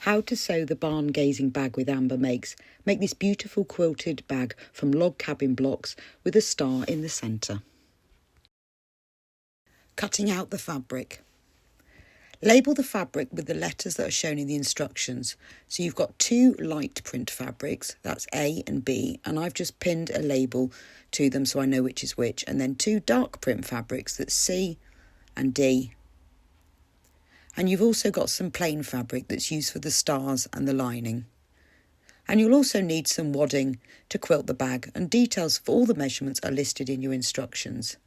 How to sew the barn gazing bag with Amber makes. Make this beautiful quilted bag from log cabin blocks with a star in the centre. Cutting out the fabric. Label the fabric with the letters that are shown in the instructions. So you've got two light print fabrics, that's A and B, and I've just pinned a label to them so I know which is which, and then two dark print fabrics, that's C and D. And you've also got some plain fabric that's used for the stars and the lining. And you'll also need some wadding to quilt the bag, and details for all the measurements are listed in your instructions.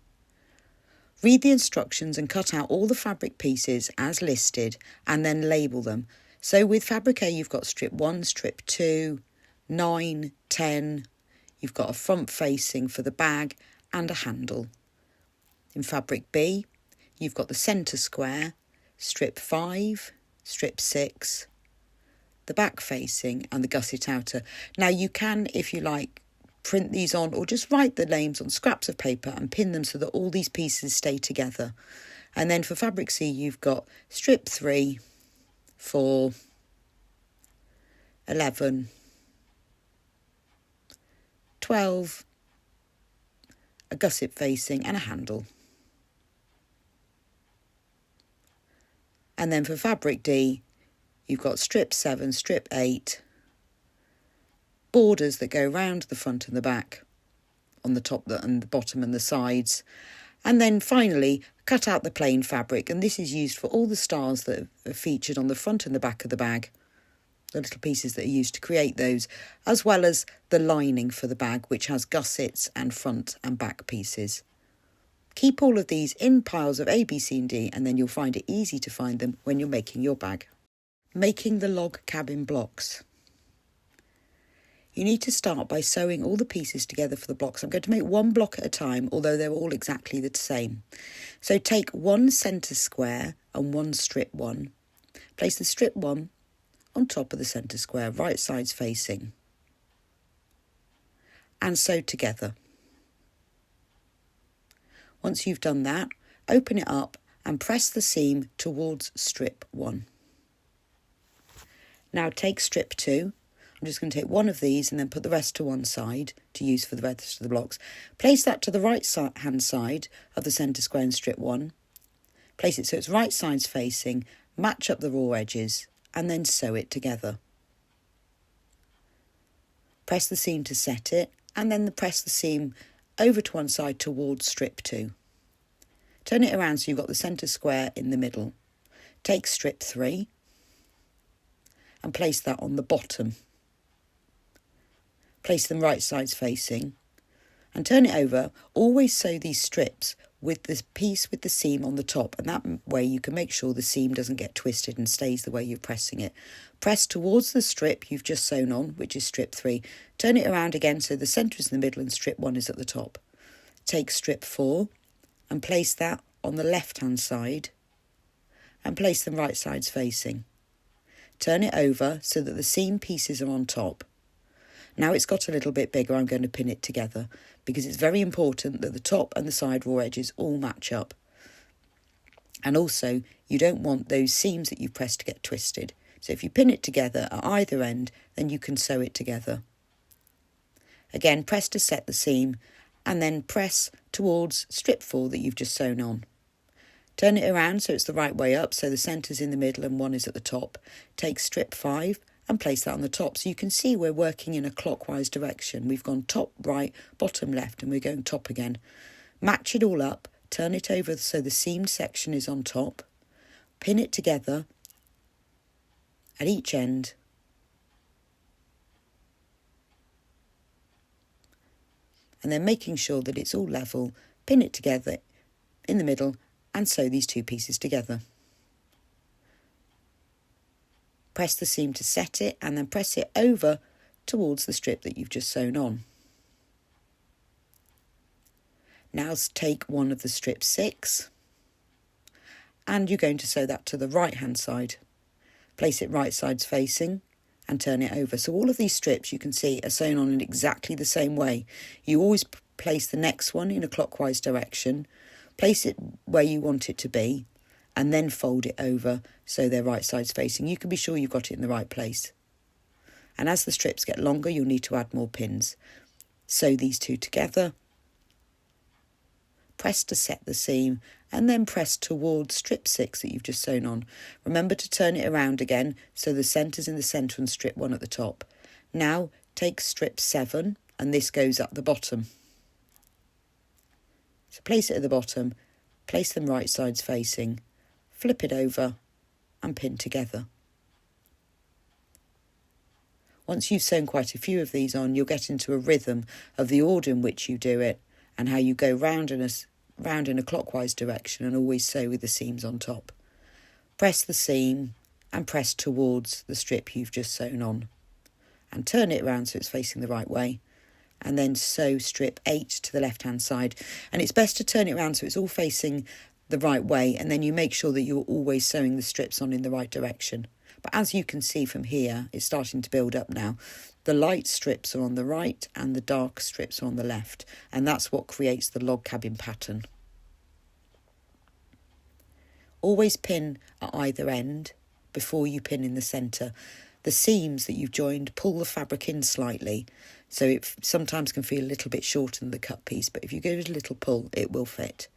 Read the instructions and cut out all the fabric pieces as listed and then label them. So with fabric A you've got strip 1, strip 2, 9, 10. You've got a front facing for the bag and a handle. In fabric B you've got the centre square, strip 5, strip 6, the back facing and the gusset outer. Now you can, if you like, print these on or just write the names on scraps of paper and pin them so that all these pieces stay together. And then for fabric C you've got strip 3, 4, 11, 12, a gusset facing and a handle. And then for fabric D you've got strip 7, strip 8, borders that go round the front and the back, on the top and the bottom and the sides. And then finally cut out the plain fabric, and this is used for all the stars that are featured on the front and the back of the bag, the little pieces that are used to create those, as well as the lining for the bag, which has gussets and front and back pieces. Keep all of these in piles of A, B, C and D, and then you'll find it easy to find them when you're making your bag. Making the log cabin blocks. You need to start by sewing all the pieces together for the blocks. I'm going to make one block at a time, although they're all exactly the same. So take one centre square and one strip 1. Place the strip 1 on top of the centre square, right sides facing, and sew together. Once you've done that, open it up and press the seam towards strip 1. Now take strip 2. I'm just going to take one of these and then put the rest to one side to use for the rest of the blocks. Place that to the right hand side of the centre square in strip 1. Place it so it's right sides facing, match up the raw edges and then sew it together. Press the seam to set it and then press the seam over to one side towards strip 2. Turn it around so you've got the centre square in the middle. Take strip 3 and place that on the bottom. Place them right sides facing and turn it over. Always sew these strips with the piece with the seam on the top, and that way you can make sure the seam doesn't get twisted and stays the way you're pressing it. Press towards the strip you've just sewn on, which is strip 3. Turn it around again so the centre is in the middle and strip 1 is at the top. Take strip 4 and place that on the left hand side and place them right sides facing. Turn it over so that the seam pieces are on top. Now it's got a little bit bigger, I'm going to pin it together because it's very important that the top and the side raw edges all match up. And also, you don't want those seams that you've pressed to get twisted. So if you pin it together at either end, then you can sew it together. Again, press to set the seam and then press towards strip 4 that you've just sewn on. Turn it around so it's the right way up, so the centre's in the middle and 1 is at the top. Take strip 5 and place that on the top. So you can see we're working in a clockwise direction. We've gone top, right, bottom, left, and we're going top again. Match it all up, turn it over so the seamed section is on top. Pin it together at each end. And then making sure that it's all level, pin it together in the middle and sew these two pieces together. Press the seam to set it and then press it over towards the strip that you've just sewn on. Now take one of the strip 6 and you're going to sew that to the right hand side. Place it right sides facing and turn it over. So all of these strips you can see are sewn on in exactly the same way. You always place the next one in a clockwise direction, place it where you want it to be, and then fold it over so they're right sides facing. You can be sure you've got it in the right place. And as the strips get longer, you'll need to add more pins. Sew these two together, press to set the seam, and then press towards strip 6 that you've just sewn on. Remember to turn it around again so the centre's in the centre and strip 1 at the top. Now take strip 7 and this goes at the bottom. So place it at the bottom, place them right sides facing, flip it over and pin together. Once you've sewn quite a few of these on, you'll get into a rhythm of the order in which you do it and how you go round in a clockwise direction and always sew with the seams on top. Press the seam and press towards the strip you've just sewn on and turn it around so it's facing the right way, and then sew strip 8 to the left hand side. And it's best to turn it around so it's all facing the right way, and then you make sure that you're always sewing the strips on in the right direction. But as you can see from here, it's starting to build up now. The light strips are on the right and the dark strips are on the left, and that's what creates the log cabin pattern. Always pin at either end before you pin in the centre. The seams that you've joined pull the fabric in slightly, so it sometimes can feel a little bit shorter than the cut piece, but if you give it a little pull, it will fit.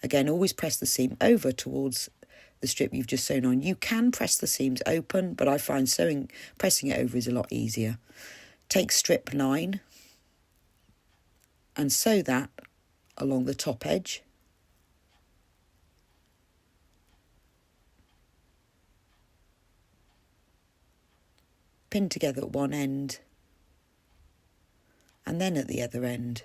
Again, always press the seam over towards the strip you've just sewn on. You can press the seams open, but I find pressing it over is a lot easier. Take strip 9 and sew that along the top edge. Pin together at one end and then at the other end.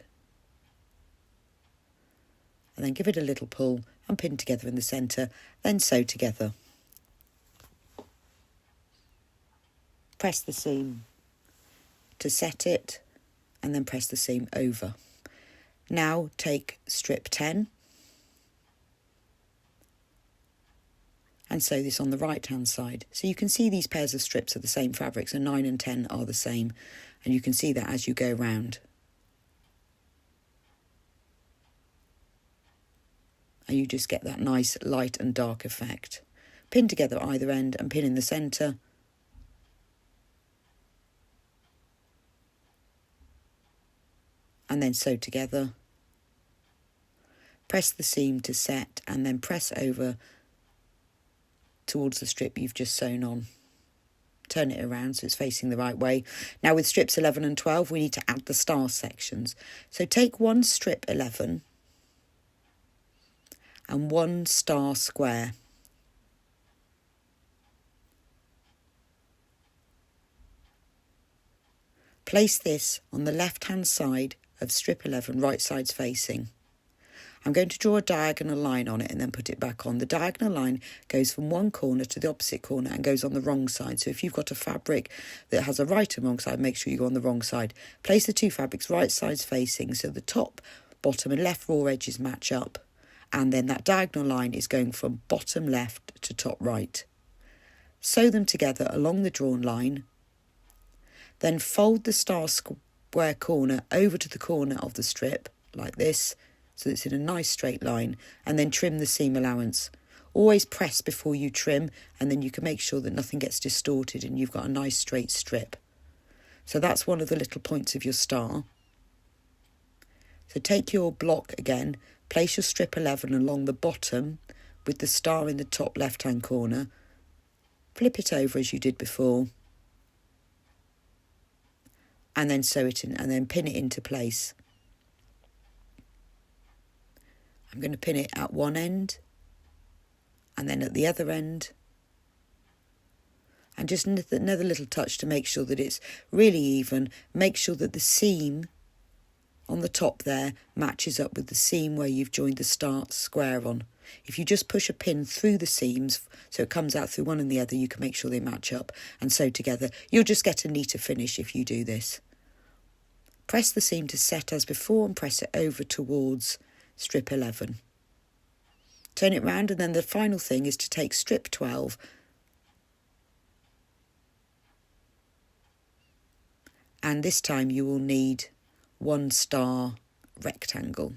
And then give it a little pull and pin together in the centre, then sew together. Press the seam to set it and then press the seam over. Now take strip 10 and sew this on the right hand side. So you can see these pairs of strips are the same fabric, so 9 and 10 are the same, and you can see that as you go round. And you just get that nice light and dark effect. Pin together at either end and pin in the centre. And then sew together. Press the seam to set and then press over towards the strip you've just sewn on. Turn it around so it's facing the right way. Now with strips 11 and 12 we need to add the star sections. So take one strip 11 and one star square. Place this on the left hand side of strip 11, right sides facing. I'm going to draw a diagonal line on it and then put it back on. The diagonal line goes from one corner to the opposite corner and goes on the wrong side. So if you've got a fabric that has a right and wrong side, make sure you go on the wrong side. Place the two fabrics right sides facing so the top, bottom and left raw edges match up. And then that diagonal line is going from bottom left to top right. Sew them together along the drawn line. Then fold the star square corner over to the corner of the strip like this, so it's in a nice straight line, and then trim the seam allowance. Always press before you trim, and then you can make sure that nothing gets distorted and you've got a nice straight strip. So that's one of the little points of your star. So take your block again, place your strip 11 along the bottom with the star in the top left hand corner, flip it over as you did before, and then sew it in and then pin it into place. I'm going to pin it at one end and then at the other end, and just another little touch to make sure that it's really even. Make sure that the seam on the top there matches up with the seam where you've joined the star square on. If you just push a pin through the seams so it comes out through one and the other, you can make sure they match up and sew together. You'll just get a neater finish if you do this. Press the seam to set as before and press it over towards strip 11. Turn it round, and then the final thing is to take strip 12 and this time you will need one star rectangle.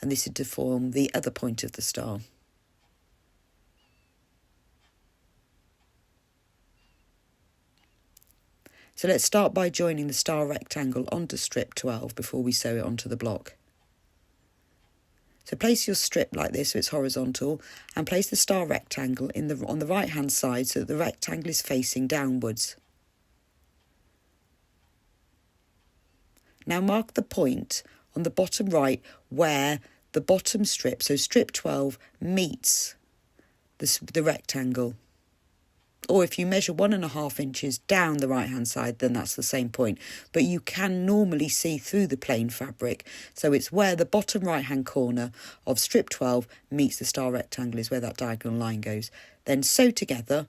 and this is to form the other point of the star. So let's start by joining the star rectangle onto strip 12 before we sew it onto the block. So place your strip like this so it's horizontal, and place the star rectangle on the right hand side so that the rectangle is facing downwards. Now mark the point on the bottom right where the bottom strip, so strip 12, meets the rectangle. Or if you measure 1.5 inches down the right hand side, then that's the same point. But you can normally see through the plain fabric. So it's where the bottom right hand corner of strip 12 meets the star rectangle is where that diagonal line goes. Then sew together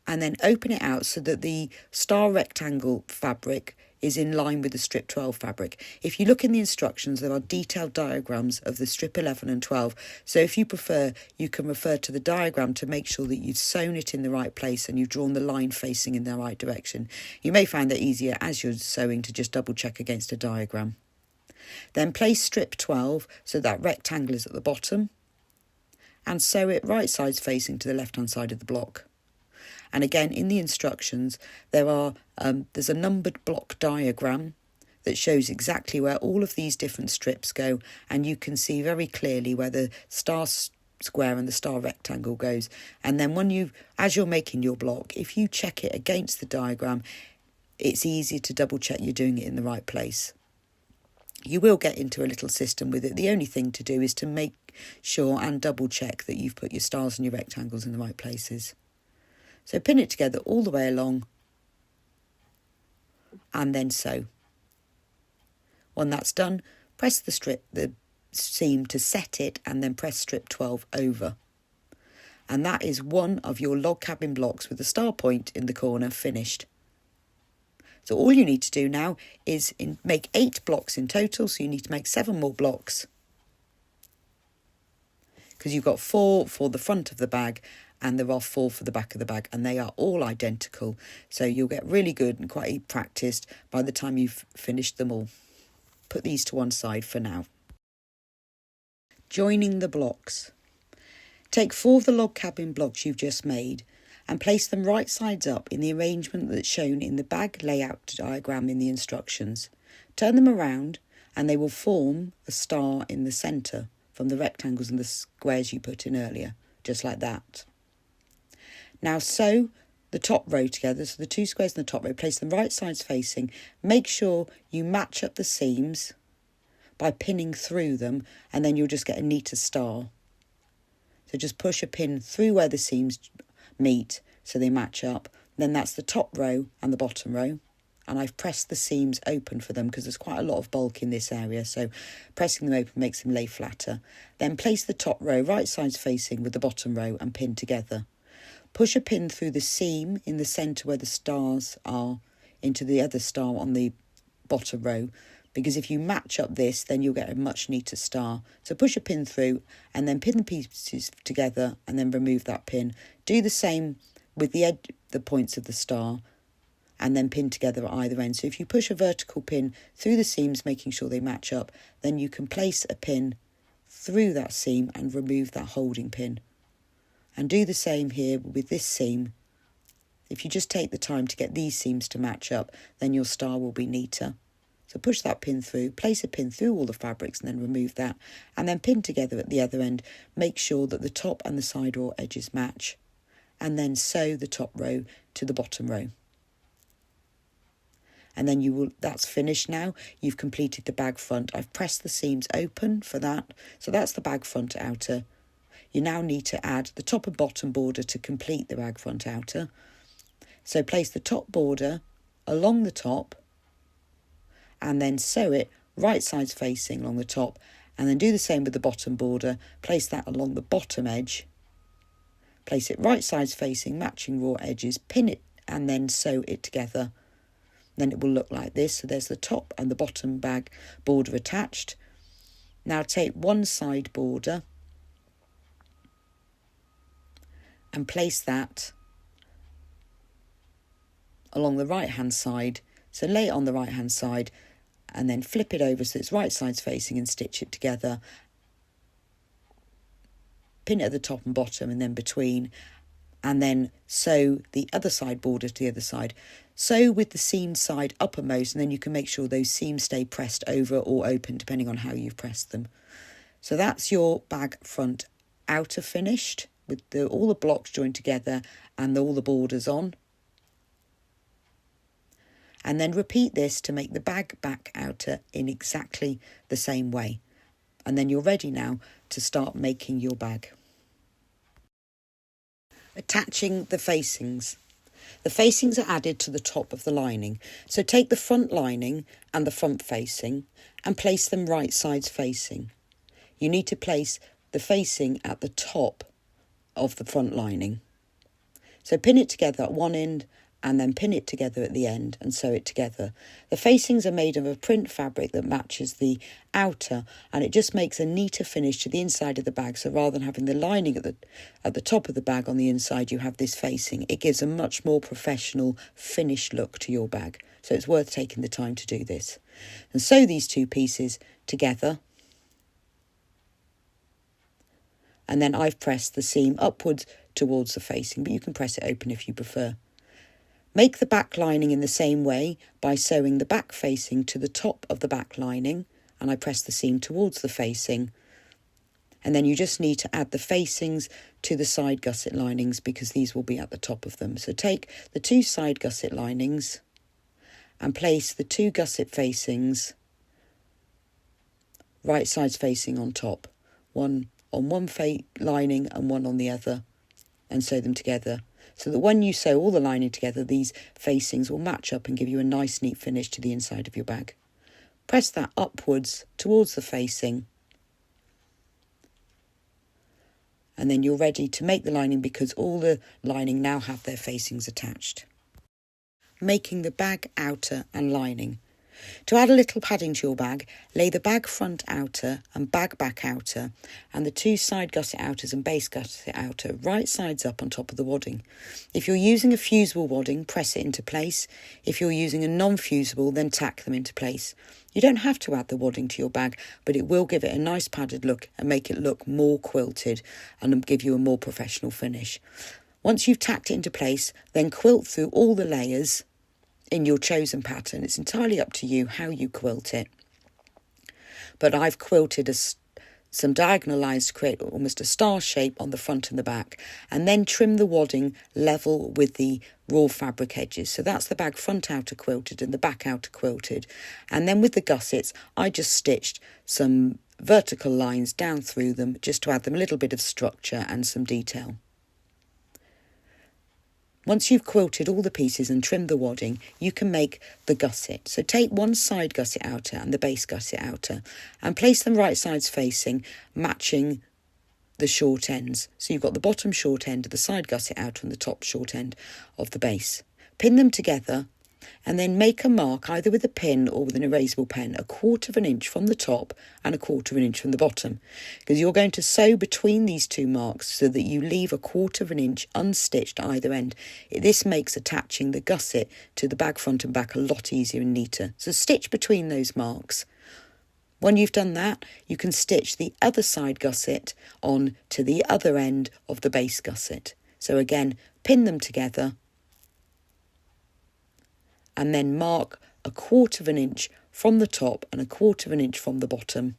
and then open it out so that the star rectangle fabric is in line with the strip 12 fabric. If you look in the instructions, there are detailed diagrams of the strip 11 and 12. So if you prefer, you can refer to the diagram to make sure that you've sewn it in the right place and you've drawn the line facing in the right direction. You may find that easier as you're sewing to just double check against a diagram. Then place strip 12 so that rectangle is at the bottom and sew it right sides facing to the left hand side of the block. And again, in the instructions, there's a numbered block diagram that shows exactly where all of these different strips go, and you can see very clearly where the star square and the star rectangle goes. And then as you're making your block, if you check it against the diagram, it's easy to double check you're doing it in the right place. You will get into a little system with it. The only thing to do is to make sure and double check that you've put your stars and your rectangles in the right places. So pin it together all the way along and then sew. When that's done, press the seam to set it and then press strip 12 over. And that is one of your log cabin blocks with the star point in the corner finished. So all you need to do now is make 8 blocks in total, so you need to make 7 more blocks. Because you've got 4 for the front of the bag and there are 4 for the back of the bag, and they are all identical. So you'll get really good and quite practiced by the time you've finished them all. Put these to one side for now. Joining the blocks. Take 4 of the log cabin blocks you've just made and place them right sides up in the arrangement that's shown in the bag layout diagram in the instructions. Turn them around and they will form a star in the centre from the rectangles and the squares you put in earlier, just like that. Now sew the top row together, so the 2 squares in the top row, place them right sides facing. Make sure you match up the seams by pinning through them, and then you'll just get a neater star. So just push a pin through where the seams meet so they match up. Then that's the top row and the bottom row. And I've pressed the seams open for them because there's quite a lot of bulk in this area, so pressing them open makes them lay flatter. Then place the top row right sides facing with the bottom row and pin together. Push a pin through the seam in the centre where the stars are into the other star on the bottom row, because if you match up this, then you'll get a much neater star. So push a pin through and then pin the pieces together and then remove that pin. Do the same with the points of the star and then pin together at either end. So if you push a vertical pin through the seams, making sure they match up, then you can place a pin through that seam and remove that holding pin. And do the same here with this seam. If you just take the time to get these seams to match up, then your star will be neater. So push that pin through, place a pin through all the fabrics and then remove that. And then pin together at the other end. Make sure that the top and the side raw edges match. And then sew the top row to the bottom row. And then that's finished now. You've completed the bag front. I've pressed the seams open for that. So that's the bag front outer. You now need to add the top and bottom border to complete the bag front outer. So place the top border along the top and then sew it right sides facing along the top, and then do the same with the bottom border. Place that along the bottom edge. Place it right sides facing, matching raw edges, pin it and then sew it together. Then it will look like this. So there's the top and the bottom bag border attached. Now take one side border and place that along the right hand side. So lay it on the right hand side and then flip it over so it's right sides facing and stitch it together. Pin it at the top and bottom and then between, and then sew the other side border to the other side. Sew with the seam side uppermost, and then you can make sure those seams stay pressed over or open depending on how you've pressed them. So that's your bag front outer finished with all the blocks joined together and all the borders on. And then repeat this to make the bag back outer in exactly the same way. And then you're ready now to start making your bag. Attaching the facings. The facings are added to the top of the lining. So take the front lining and the front facing and place them right sides facing. You need to place the facing at the top of the front lining. So pin it together at one end and then pin it together at the end and sew it together. The facings are made of a print fabric that matches the outer, and it just makes a neater finish to the inside of the bag. So rather than having the lining at the top of the bag on the inside, you have this facing. It gives a much more professional finished look to your bag. So it's worth taking the time to do this. And sew these two pieces together. And then I've pressed the seam upwards towards the facing, but you can press it open if you prefer. Make the back lining in the same way by sewing the back facing to the top of the back lining, and I press the seam towards the facing. And then you just need to add the facings to the side gusset linings because these will be at the top of them. So take the two side gusset linings and place the two gusset facings right sides facing on top, one on one lining and one on the other, and sew them together. So that when you sew all the lining together, these facings will match up and give you a nice neat finish to the inside of your bag. Press that upwards towards the facing. And then you're ready to make the lining because all the lining now have their facings attached. Making the bag outer and lining. To add a little padding to your bag, lay the bag front outer and bag back outer and the two side gusset outers and base gusset outer right sides up on top of the wadding. If you're using a fusible wadding, press it into place. If you're using a non-fusible, then tack them into place. You don't have to add the wadding to your bag, but it will give it a nice padded look and make it look more quilted and give you a more professional finish. Once you've tacked it into place, then quilt through all the layers in your chosen pattern. It's entirely up to you how you quilt it. But I've quilted some diagonal lines to create almost a star shape on the front and the back, and then trim the wadding level with the raw fabric edges. So that's the bag front outer quilted and the back outer quilted. And then with the gussets, I just stitched some vertical lines down through them just to add them a little bit of structure and some detail. Once you've quilted all the pieces and trimmed the wadding, you can make the gusset. So take one side gusset outer and the base gusset outer and place them right sides facing, matching the short ends. So you've got the bottom short end of the side gusset outer and the top short end of the base. Pin them together and then make a mark either with a pin or with an erasable pen 1/4 of an inch from the top and 1/4 of an inch from the bottom, because you're going to sew between these two marks so that you leave 1/4 of an inch unstitched at either end. This makes attaching the gusset to the bag front and back a lot easier and neater. So stitch between those marks. When you've done that, you can stitch the other side gusset on to the other end of the base gusset. So again, pin them together and then mark 1/4 of an inch from the top and 1/4 of an inch from the bottom.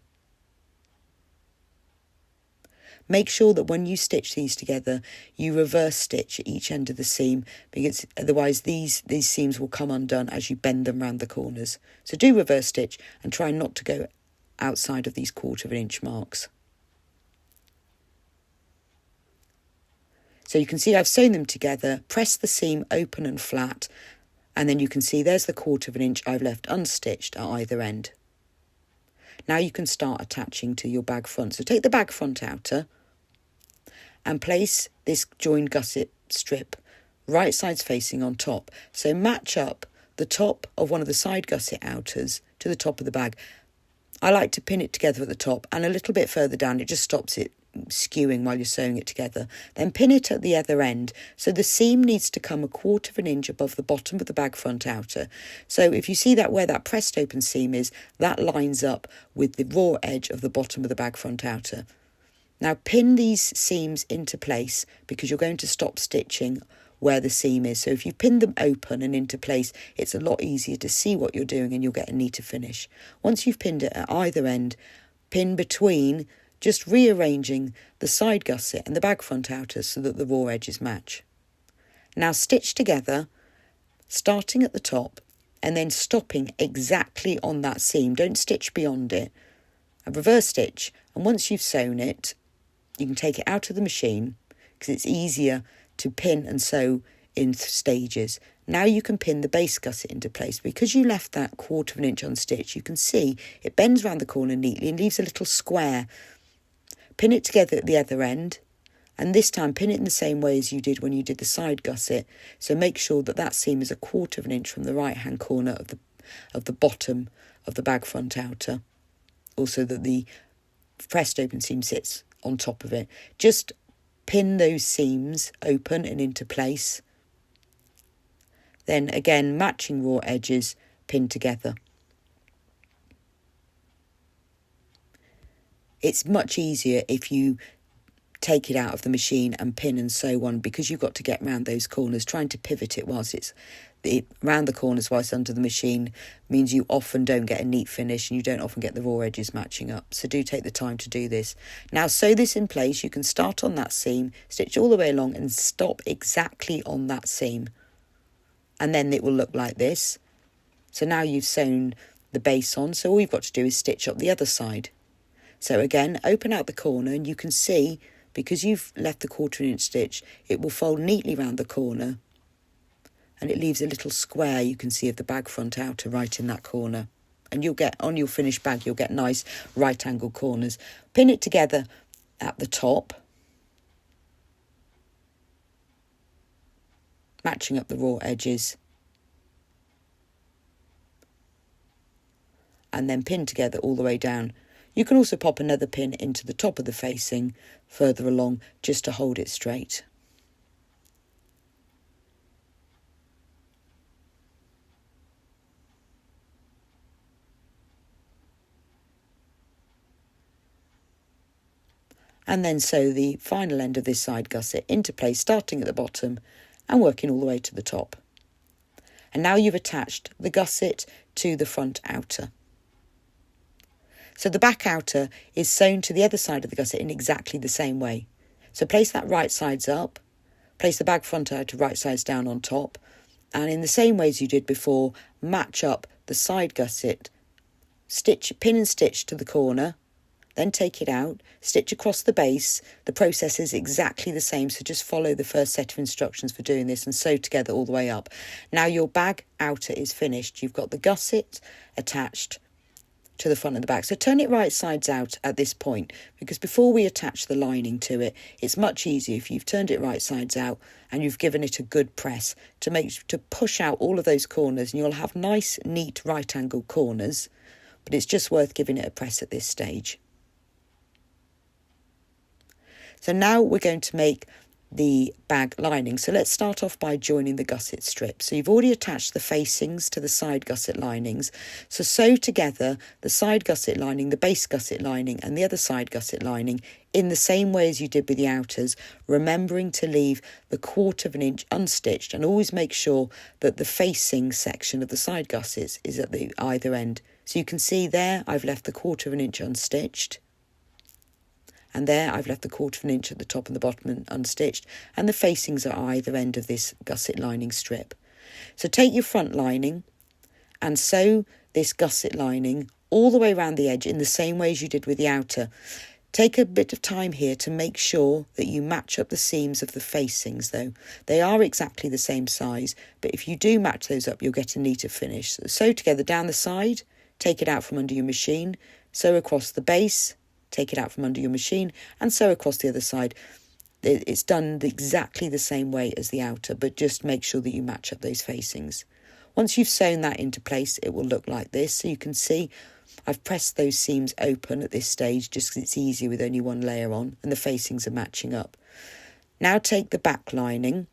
Make sure that when you stitch these together, you reverse stitch at each end of the seam, because otherwise these seams will come undone as you bend them round the corners. So do reverse stitch and try not to go outside of these 1/4 of an inch marks. So you can see I've sewn them together, press the seam open and flat, and then you can see there's the 1/4 of an inch I've left unstitched at either end. Now you can start attaching to your bag front. So take the bag front outer and place this joined gusset strip right sides facing on top. So match up the top of one of the side gusset outers to the top of the bag. I like to pin it together at the top and a little bit further down. It just stops it skewing while you're sewing it together. Then pin it at the other end. So the seam needs to come 1/4 inch above the bottom of the bag front outer. So if you see that where that pressed open seam is, that lines up with the raw edge of the bottom of the bag front outer. Now pin these seams into place because you're going to stop stitching where the seam is. So if you pin them open and into place, it's a lot easier to see what you're doing and you'll get a neater finish. Once you've pinned it at either end, pin between, just rearranging the side gusset and the bag front outer so that the raw edges match. Now stitch together, starting at the top and then stopping exactly on that seam. Don't stitch beyond it. A reverse stitch, and once you've sewn it, you can take it out of the machine because it's easier to pin and sew in stages. Now you can pin the base gusset into place. Because you left that 1/4 inch unstitched, you can see it bends around the corner neatly and leaves a little square. Pin it together at the other end, and this time pin it in the same way as you did when you did the side gusset. So make sure that that seam is 1/4 inch from the right hand corner of the bottom of the bag front outer. Also that the pressed open seam sits on top of it. Just pin those seams open and into place. Then again, matching raw edges, pin together. It's much easier if you take it out of the machine and pin and sew one, because you've got to get round those corners. Trying to pivot it whilst it's round the corners whilst under the machine means you often don't get a neat finish and you don't often get the raw edges matching up. So do take the time to do this. Now sew this in place. You can start on that seam, stitch all the way along and stop exactly on that seam. And then it will look like this. So now you've sewn the base on, so all you've got to do is stitch up the other side. So again, open out the corner and you can see, because you've left the 1/4 inch stitch, it will fold neatly round the corner and it leaves a little square you can see of the bag front outer right in that corner. And you'll get, on your finished bag, you'll get nice right angle corners. Pin it together at the top, matching up the raw edges, and then pin together all the way down. You can also pop another pin into the top of the facing further along just to hold it straight. And then sew the final end of this side gusset into place, starting at the bottom and working all the way to the top. And now you've attached the gusset to the front outer. So the back outer is sewn to the other side of the gusset in exactly the same way. So place that right sides up, place the bag front outer right sides down on top, and in the same way as you did before, match up the side gusset, stitch, pin and stitch to the corner, then take it out, stitch across the base. The process is exactly the same, so just follow the first set of instructions for doing this and sew together all the way up. Now your bag outer is finished. You've got the gusset attached to the front and the back. So turn it right sides out at this point, because before we attach the lining to it, it's much easier if you've turned it right sides out and you've given it a good press to push out all of those corners, and you'll have nice, neat right angle corners, but it's just worth giving it a press at this stage. So now we're going to make the bag lining. So let's start off by joining the gusset strips. So you've already attached the facings to the side gusset linings. So sew together the side gusset lining, the base gusset lining and the other side gusset lining in the same way as you did with the outers, remembering to leave the 1/4 inch unstitched, and always make sure that the facing section of the side gussets is at the either end. So you can see there I've left the 1/4 inch unstitched. And there I've left the 1/4 inch at the top and the bottom unstitched, and the facings are either end of this gusset lining strip. So take your front lining and sew this gusset lining all the way around the edge in the same way as you did with the outer. Take a bit of time here to make sure that you match up the seams of the facings though. They are exactly the same size, but if you do match those up, you'll get a neater finish. So sew together down the side, take it out from under your machine, sew across the base, take it out from under your machine and sew across the other side. It's done exactly the same way as the outer, but just make sure that you match up those facings. Once you've sewn that into place, it will look like this. So you can see I've pressed those seams open at this stage just because it's easier with only one layer on, and the facings are matching up. Now take the back lining.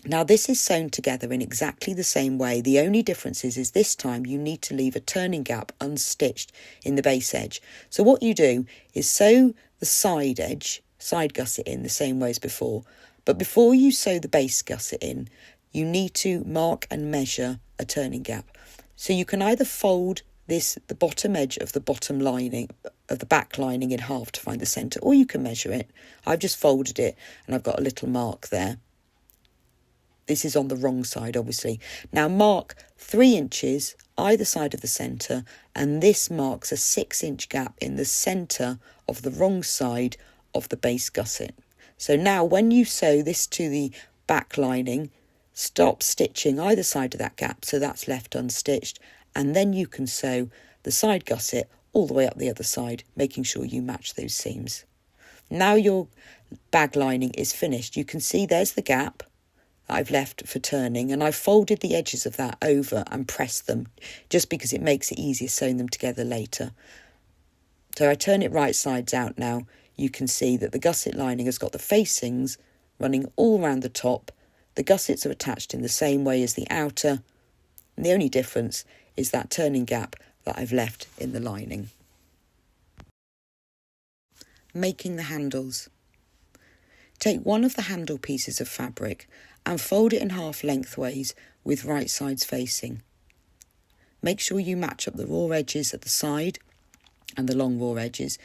Now this is sewn together in exactly the same way. The only difference is this time you need to leave a turning gap unstitched in the base edge. So what you do is sew the side edge, side gusset in the same way as before. But before you sew the base gusset in, you need to mark and measure a turning gap. So you can either fold the bottom edge of the bottom lining, of the back lining in half to find the centre, or you can measure it. I've just folded it and I've got a little mark there. This is on the wrong side, obviously. Now mark 3 inches either side of the centre, and this marks a 6-inch gap in the centre of the wrong side of the base gusset. So now when you sew this to the back lining, stop stitching either side of that gap, so that's left unstitched, and then you can sew the side gusset all the way up the other side, making sure you match those seams. Now your bag lining is finished. You can see there's the gap I've left for turning, and I've folded the edges of that over and pressed them just because it makes it easier sewing them together later. So I turn it right sides out now. You can see that the gusset lining has got the facings running all around the top. The gussets are attached in the same way as the outer, and the only difference is that turning gap that I've left in the lining. Making the handles. Take one of the handle pieces of fabric and fold it in half lengthways with right sides facing. Make sure you match up the raw edges at the side and the long raw edges,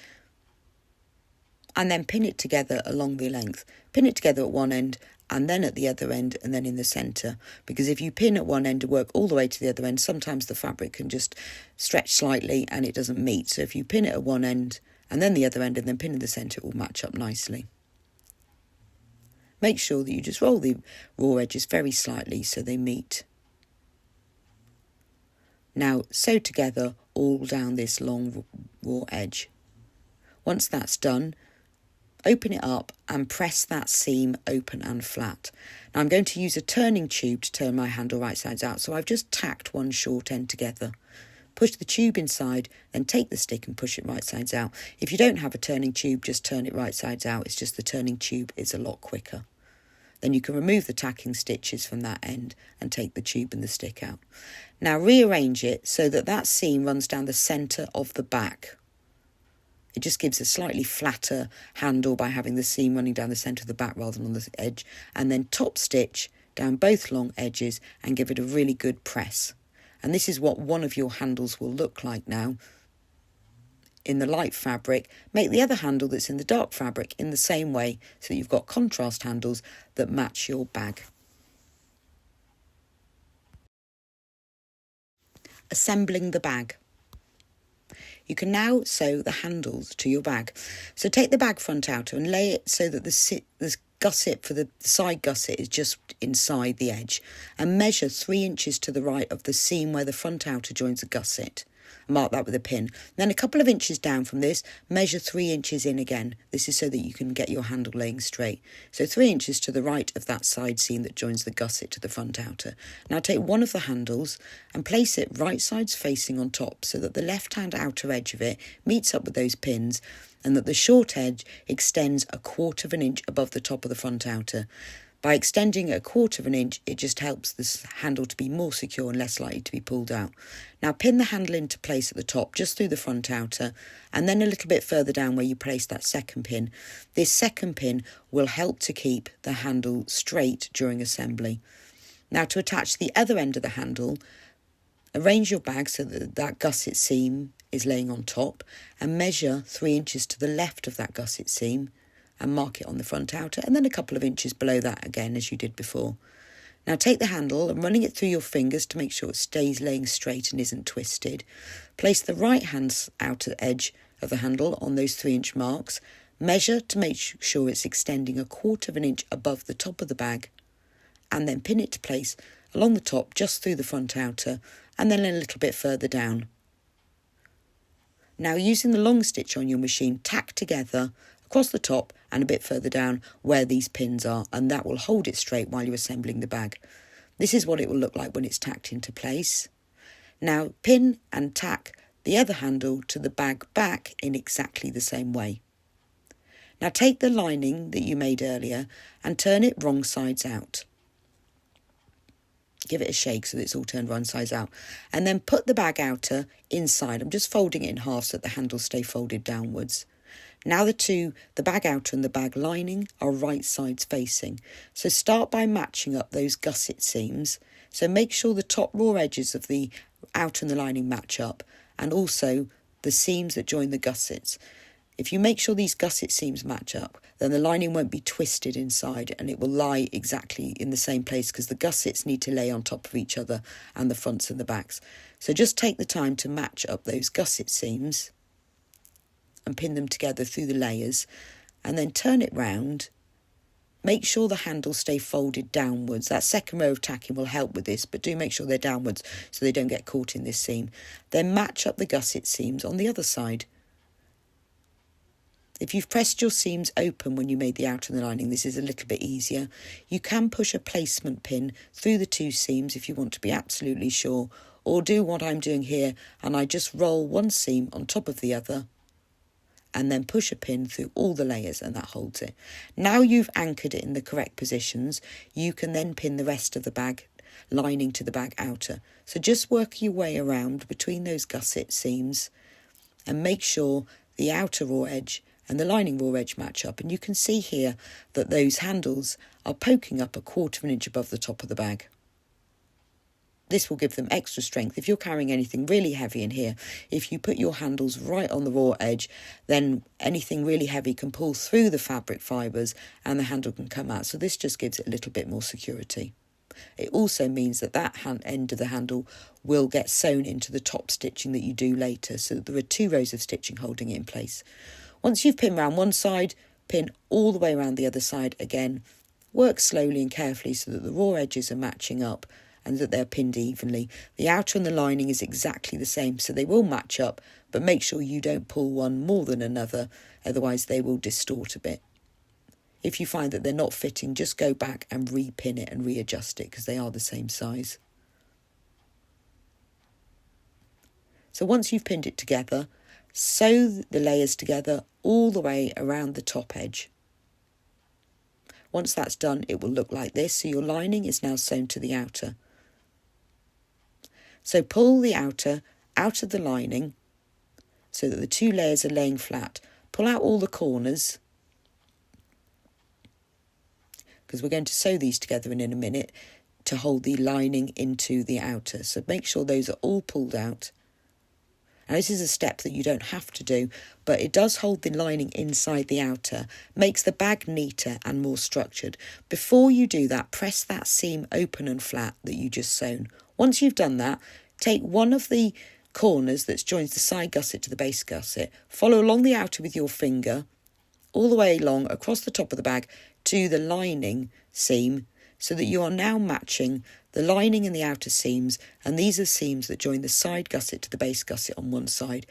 and then pin it together along the length. Pin it together at one end and then at the other end and then in the centre, because if you pin at one end and work all the way to the other end, sometimes the fabric can just stretch slightly and it doesn't meet. So if you pin it at one end and then the other end and then pin in the centre, it will match up nicely. Make sure that you just roll the raw edges very slightly so they meet. Now sew together all down this long raw edge. Once that's done, open it up and press that seam open and flat. Now I'm going to use a turning tube to turn my handle right sides out, so I've just tacked one short end together. Push the tube inside, then take the stick and push it right sides out. If you don't have a turning tube, just turn it right sides out. It's just the turning tube is a lot quicker. Then you can remove the tacking stitches from that end and take the tube and the stick out. Now rearrange it so that that seam runs down the centre of the back. It just gives a slightly flatter handle by having the seam running down the centre of the back rather than on the edge. And then top stitch down both long edges and give it a really good press. And this is what one of your handles will look like now. In the light fabric, make the other handle that's in the dark fabric in the same way so that you've got contrast handles that match your bag. Assembling the bag. You can now sew the handles to your bag. So take the bag front outer and lay it so that the gusset for the side gusset is just inside the edge, and measure 3 inches to the right of the seam where the front outer joins the gusset. Mark that with a pin. Then a couple of inches down from this, measure 3 inches in again. This is so that you can get your handle laying straight. So 3 inches to the right of that side seam that joins the gusset to the front outer. Now take one of the handles and place it right sides facing on top so that the left hand outer edge of it meets up with those pins and that the short edge extends 1/4 inch above the top of the front outer. By extending 1/4 inch, it just helps this handle to be more secure and less likely to be pulled out. Now pin the handle into place at the top, just through the front outer, and then a little bit further down where you place that second pin. This second pin will help to keep the handle straight during assembly. Now to attach the other end of the handle, arrange your bag so that that gusset seam is laying on top, and measure 3 inches to the left of that gusset seam and mark it on the front outer, and then a couple of inches below that again as you did before. Now take the handle and running it through your fingers to make sure it stays laying straight and isn't twisted. Place the right hand's outer edge of the handle on those 3 inch marks. Measure to make sure it's extending 1/4 inch above the top of the bag, and then pin it to place along the top just through the front outer and then a little bit further down. Now using the long stitch on your machine, tack together across the top and a bit further down where these pins are, and that will hold it straight while you're assembling the bag. This is what it will look like when it's tacked into place. Now pin and tack the other handle to the bag back in exactly the same way. Now take the lining that you made earlier and turn it wrong sides out. Give it a shake so that it's all turned wrong sides out. And then put the bag outer inside. I'm just folding it in half so that the handles stay folded downwards. Now the bag outer and the bag lining are right sides facing. So start by matching up those gusset seams. So make sure the top raw edges of the outer and the lining match up, and also the seams that join the gussets. If you make sure these gusset seams match up, then the lining won't be twisted inside and it will lie exactly in the same place, because the gussets need to lay on top of each other, and the fronts and the backs. So just take the time to match up those gusset seams and pin them together through the layers, and then turn it round. Make sure the handles stay folded downwards. That second row of tacking will help with this, but do make sure they're downwards so they don't get caught in this seam. Then match up the gusset seams on the other side. If you've pressed your seams open when you made the outer and the lining, this is a little bit easier. You can push a placement pin through the two seams if you want to be absolutely sure, or do what I'm doing here, and I just roll one seam on top of the other and then push a pin through all the layers, and that holds it. Now you've anchored it in the correct positions, you can then pin the rest of the bag lining to the bag outer. So just work your way around between those gusset seams and make sure the outer raw edge and the lining raw edge match up. And you can see here that those handles are poking up 1/4 inch above the top of the bag. This will give them extra strength. If you're carrying anything really heavy in here, if you put your handles right on the raw edge, then anything really heavy can pull through the fabric fibres and the handle can come out. So this just gives it a little bit more security. It also means that end of the handle will get sewn into the top stitching that you do later, so that there are 2 rows of stitching holding it in place. Once you've pinned around one side, pin all the way around the other side again. Work slowly and carefully so that the raw edges are matching up and that they're pinned evenly. The outer and the lining is exactly the same, so they will match up, but make sure you don't pull one more than another, otherwise they will distort a bit. If you find that they're not fitting, just go back and repin it and readjust it, because they are the same size. So once you've pinned it together, sew the layers together all the way around the top edge. Once that's done, it will look like this. So your lining is now sewn to the outer. So pull the outer out of the lining so that the 2 layers are laying flat. Pull out all the corners, because we're going to sew these together in a minute to hold the lining into the outer. So make sure those are all pulled out. Now this is a step that you don't have to do, but it does hold the lining inside the outer, makes the bag neater and more structured. Before you do that, press that seam open and flat that you just sewn. Once you've done that, take one of the corners that joins the side gusset to the base gusset, follow along the outer with your finger, all the way along across the top of the bag to the lining seam, so that you are now matching the lining and the outer seams, and these are seams that join the side gusset to the base gusset on one side.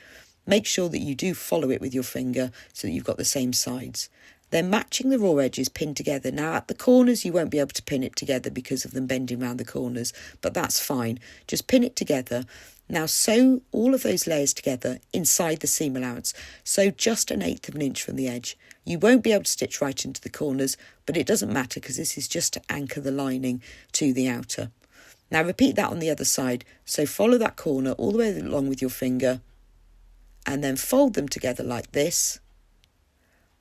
Make sure that you do follow it with your finger so that you've got the same sides. Then matching the raw edges pinned together. Now at the corners you won't be able to pin it together because of them bending around the corners, but that's fine. Just pin it together. Now sew all of those layers together inside the seam allowance. Sew just 1/8 of an inch from the edge. You won't be able to stitch right into the corners, but it doesn't matter because this is just to anchor the lining to the outer. Now repeat that on the other side. So follow that corner all the way along with your finger and then fold them together like this.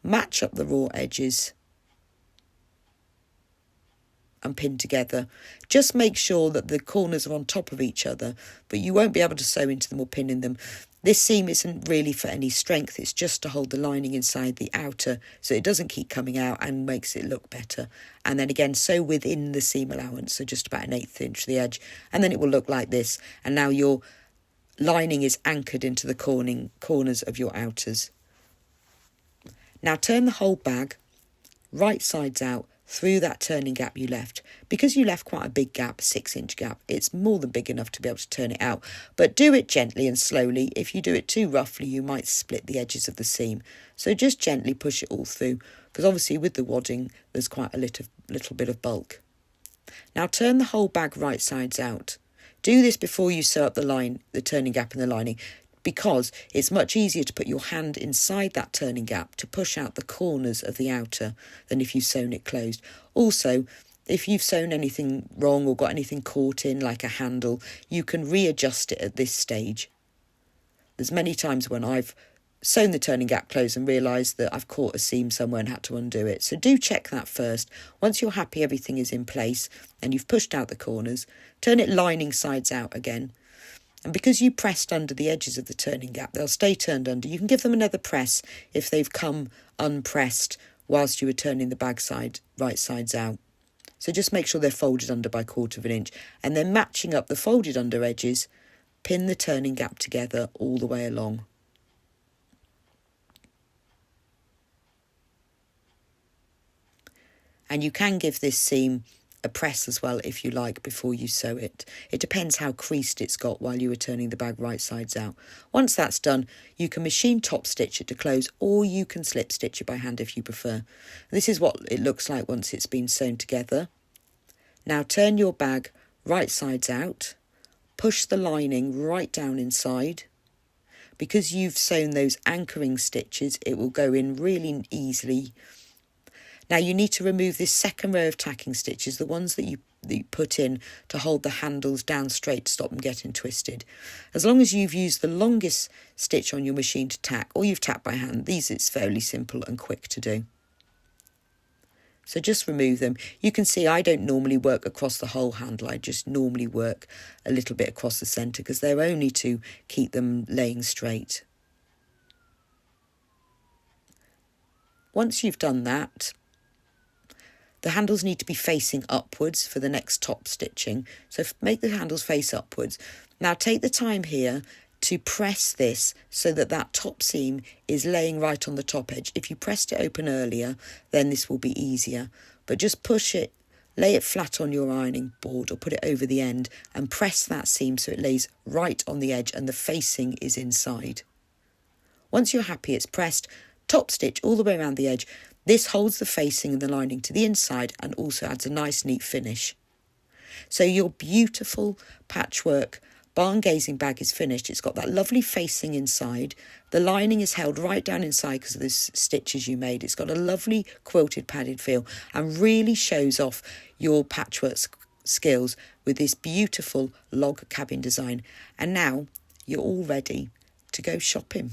Match up the raw edges and pin together. Just make sure that the corners are on top of each other, but you won't be able to sew into them or pin in them. This seam isn't really for any strength, it's just to hold the lining inside the outer so it doesn't keep coming out and makes it look better. And then again, sew within the seam allowance, so just about 1/8 inch to the edge, and then it will look like this. And now your lining is anchored into the corners of your outers. Now turn the whole bag right sides out through that turning gap you left. Because you left quite a big gap, 6-inch gap, it's more than big enough to be able to turn it out. But do it gently and slowly. If you do it too roughly, you might split the edges of the seam. So just gently push it all through, because obviously with the wadding, there's quite a little bit of bulk. Now turn the whole bag right sides out. Do this before you sew up the turning gap in the lining, because it's much easier to put your hand inside that turning gap to push out the corners of the outer than if you've sewn it closed. Also, if you've sewn anything wrong or got anything caught in, like a handle, you can readjust it at this stage. There's many times when I've sewn the turning gap closed and realised that I've caught a seam somewhere and had to undo it. So do check that first. Once you're happy everything is in place and you've pushed out the corners, turn it lining sides out again. And because you pressed under the edges of the turning gap, they'll stay turned under. You can give them another press if they've come unpressed whilst you were turning the bag side right sides out. So just make sure they're folded under by 1/4 inch, and then matching up the folded under edges, pin the turning gap together all the way along. And you can give this seam a press as well if you like before you sew it. It depends how creased it's got while you were turning the bag right sides out. Once that's done, you can machine top stitch it to close, or you can slip stitch it by hand if you prefer. This is what it looks like once it's been sewn together. Now turn your bag right sides out, push the lining right down inside. Because you've sewn those anchoring stitches, it will go in really easily. Now you need to remove this second row of tacking stitches, the ones that you put in to hold the handles down straight to stop them getting twisted. As long as you've used the longest stitch on your machine to tack, or you've tacked by hand, it's fairly simple and quick to do. So just remove them. You can see I don't normally work across the whole handle, I just normally work a little bit across the centre because they're only to keep them laying straight. Once you've done that, the handles need to be facing upwards for the next top stitching. So make the handles face upwards. Now take the time here to press this so that that top seam is laying right on the top edge. If you pressed it open earlier, then this will be easier. But just push it, lay it flat on your ironing board or put it over the end and press that seam so it lays right on the edge and the facing is inside. Once you're happy it's pressed, top stitch all the way around the edge. This holds the facing and the lining to the inside and also adds a nice neat finish. So your beautiful patchwork barn gazing bag is finished. It's got that lovely facing inside. The lining is held right down inside because of those stitches you made. It's got a lovely quilted padded feel and really shows off your patchwork skills with this beautiful log cabin design. And now you're all ready to go shopping.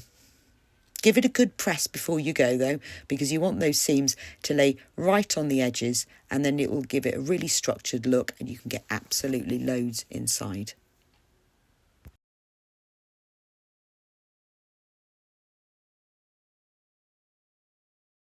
Give it a good press before you go though, because you want those seams to lay right on the edges and then it will give it a really structured look and you can get absolutely loads inside.